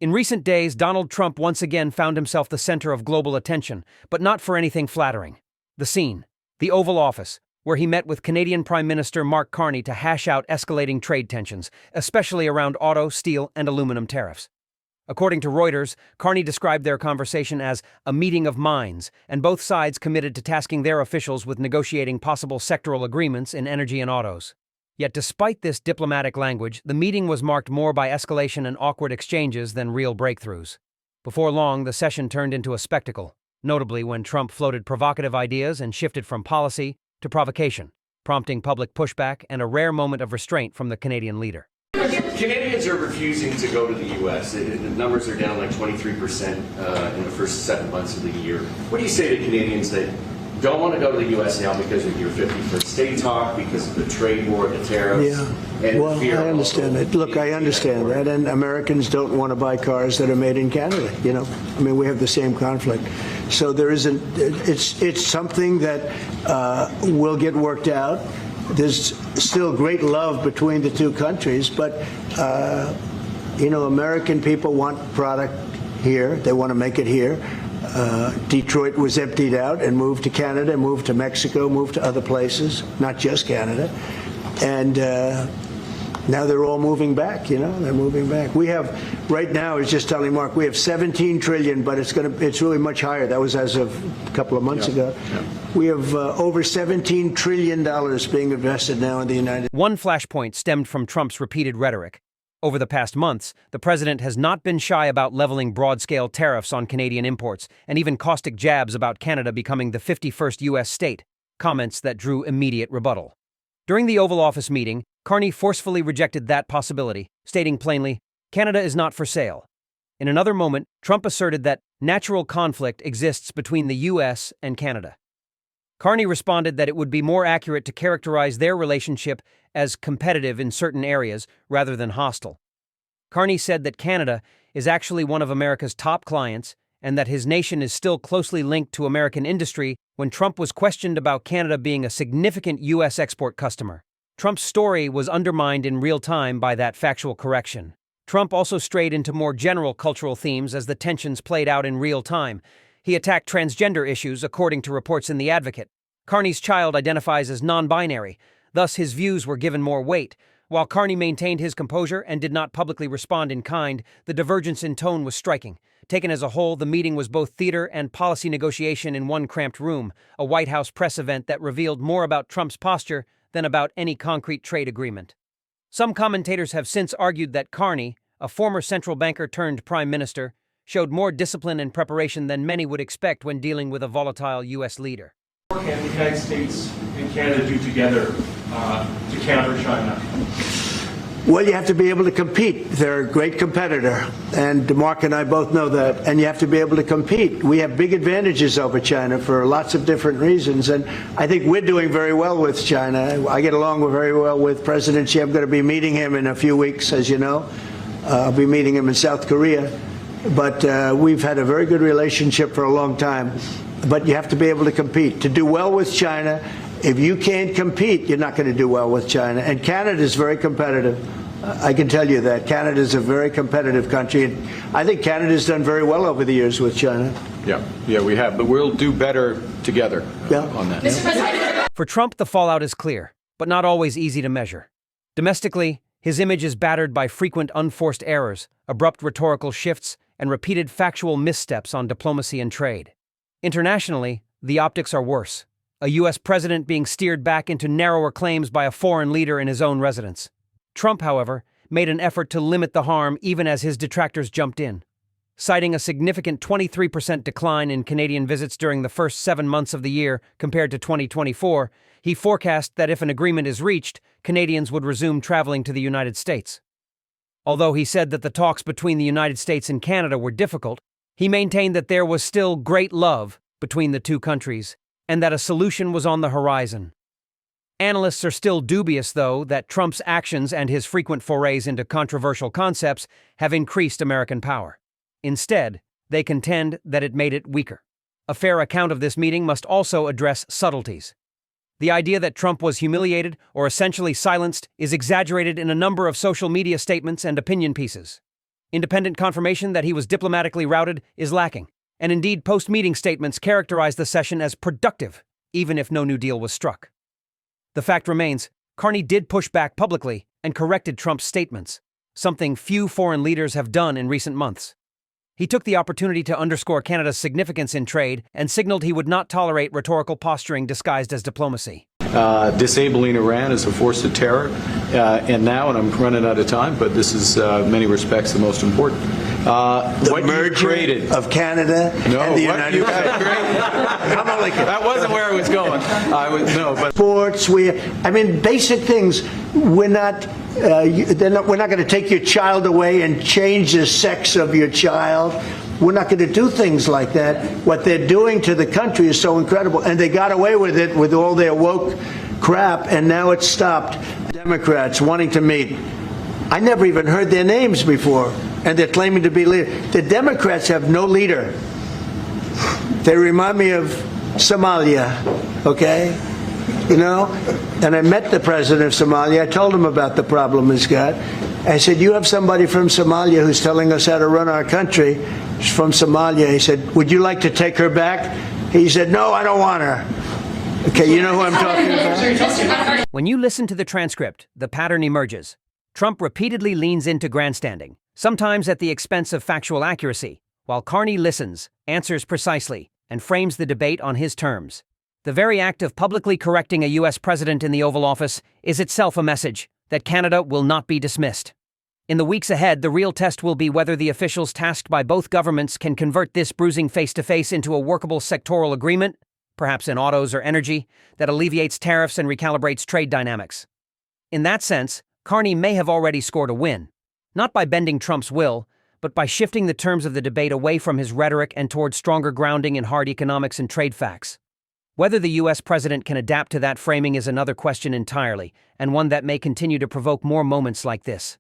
In recent days, Donald Trump once again found himself the center of global attention, but not for anything flattering. The scene: the Oval Office, where he met with Canadian Prime Minister Marc Caney to hash out escalating trade tensions, especially around auto, steel, and aluminum tariffs. According to Reuters, Carney described their conversation as a meeting of minds, and both sides committed to tasking their officials with negotiating possible sectoral agreements in energy and autos. Yet despite this diplomatic language, the meeting was marked more by escalation and awkward exchanges than real breakthroughs. Before long, the session turned into a spectacle, notably when Trump floated provocative ideas and shifted from policy to provocation, prompting public pushback and a rare moment of restraint from the Canadian leader. Canadians are refusing to go to the U.S. The numbers are down like 23% in the first 7 months of the year. What do you say to Canadians that don't want to go to the U.S. now because of your 51st state talk, because of the trade war, the tariffs? Yeah, well, I understand that. Look, I understand that, and Americans don't want to buy cars that are made in Canada, you know. I mean, we have the same conflict. So there isn't, it's something that will get worked out. There's still great love between the two countries, but, you know, American people want product here. They want to make it here. Detroit was emptied out and moved to Canada, moved to Mexico, moved to other places, not just Canada. And now they're all moving back, you know, they're moving back. We have, right now, I was just telling Mark, we have 17 trillion, but it's really much higher. That was as of a couple of months ago. Yeah. We have over $17 trillion being invested now in the United States. One flashpoint stemmed from Trump's repeated rhetoric. Over the past months, the president has not been shy about leveling broad-scale tariffs on Canadian imports and even caustic jabs about Canada becoming the 51st U.S. state, comments that drew immediate rebuttal. During the Oval Office meeting, Carney forcefully rejected that possibility, stating plainly, "Canada is not for sale." In another moment, Trump asserted that natural conflict exists between the U.S. and Canada. Carney responded that it would be more accurate to characterize their relationship as competitive in certain areas rather than hostile. Carney said that Canada is actually one of America's top clients and that his nation is still closely linked to American industry when Trump was questioned about Canada being a significant U.S. export customer. Trump's story was undermined in real time by that factual correction. Trump also strayed into more general cultural themes as the tensions played out in real time. He attacked transgender issues, according to reports in The Advocate. Carney's child identifies as non-binary, thus his views were given more weight. While Carney maintained his composure and did not publicly respond in kind, the divergence in tone was striking. Taken as a whole, the meeting was both theater and policy negotiation in one cramped room, a White House press event that revealed more about Trump's posture than about any concrete trade agreement. Some commentators have since argued that Carney, a former central banker turned prime minister, showed more discipline and preparation than many would expect when dealing with a volatile U.S. leader. What can the United States and Canada do together to counter China? Well, you have to be able to compete. They're a great competitor, and Mark and I both know that, and you have to be able to compete. We have big advantages over China for lots of different reasons, and I think we're doing very well with China. I get along very well with President Xi. I'm going to be meeting him in a few weeks, as you know. I'll be meeting him in South Korea, but we've had a very good relationship for a long time. But you have to be able to compete. To do well with China, if you can't compete, you're not going to do well with China. And Canada is very competitive. I can tell you that. Canada is a very competitive country. And I think Canada's done very well over the years with China. Yeah, we have. But we'll do better together on that. For Trump, the fallout is clear, but not always easy to measure. Domestically, his image is battered by frequent unforced errors, abrupt rhetorical shifts, and repeated factual missteps on diplomacy and trade. Internationally, the optics are worse. A U.S. president being steered back into narrower claims by a foreign leader in his own residence. Trump, however, made an effort to limit the harm even as his detractors jumped in. Citing a significant 23% decline in Canadian visits during the first 7 months of the year compared to 2024, he forecast that if an agreement is reached, Canadians would resume traveling to the United States. Although he said that the talks between the United States and Canada were difficult, he maintained that there was still great love between the two countries and that a solution was on the horizon. Analysts are still dubious, though, that Trump's actions and his frequent forays into controversial concepts have increased American power. Instead, they contend that it made it weaker. A fair account of this meeting must also address subtleties. The idea that Trump was humiliated or essentially silenced is exaggerated in a number of social media statements and opinion pieces. Independent confirmation that he was diplomatically routed is lacking, and indeed post-meeting statements characterized the session as productive, even if no new deal was struck. The fact remains, Carney did push back publicly and corrected Trump's statements, something few foreign leaders have done in recent months. He took the opportunity to underscore Canada's significance in trade and signaled he would not tolerate rhetorical posturing disguised as diplomacy. Disabling Iran as a force of terror, and now, and I'm running out of time, but this is in many respects the most important. The merger of Canada and the United States. That wasn't where I was going. Sports, basic things. We're not going to take your child away and change the sex of your child. We're not going to do things like that. What they're doing to the country is so incredible, and they got away with it with all their woke crap, and now it's stopped. Democrats wanting to meet. I never even heard their names before, and they're claiming to be leaders. The Democrats have no leader. They remind me of Somalia, okay? You know? And I met the president of Somalia. I told him about the problem he's got. I said, you have somebody from Somalia who's telling us how to run our country. She's from Somalia. He said, would you like to take her back? He said, no, I don't want her. Okay, you know who I'm talking about? When you listen to the transcript, the pattern emerges. Trump repeatedly leans into grandstanding, sometimes at the expense of factual accuracy, while Carney listens, answers precisely, and frames the debate on his terms. The very act of publicly correcting a U.S. president in the Oval Office is itself a message that Canada will not be dismissed. In the weeks ahead, the real test will be whether the officials tasked by both governments can convert this bruising face-to-face into a workable sectoral agreement, perhaps in autos or energy, that alleviates tariffs and recalibrates trade dynamics. In that sense, Carney may have already scored a win, not by bending Trump's will, but by shifting the terms of the debate away from his rhetoric and towards stronger grounding in hard economics and trade facts. Whether the U.S. president can adapt to that framing is another question entirely, and one that may continue to provoke more moments like this.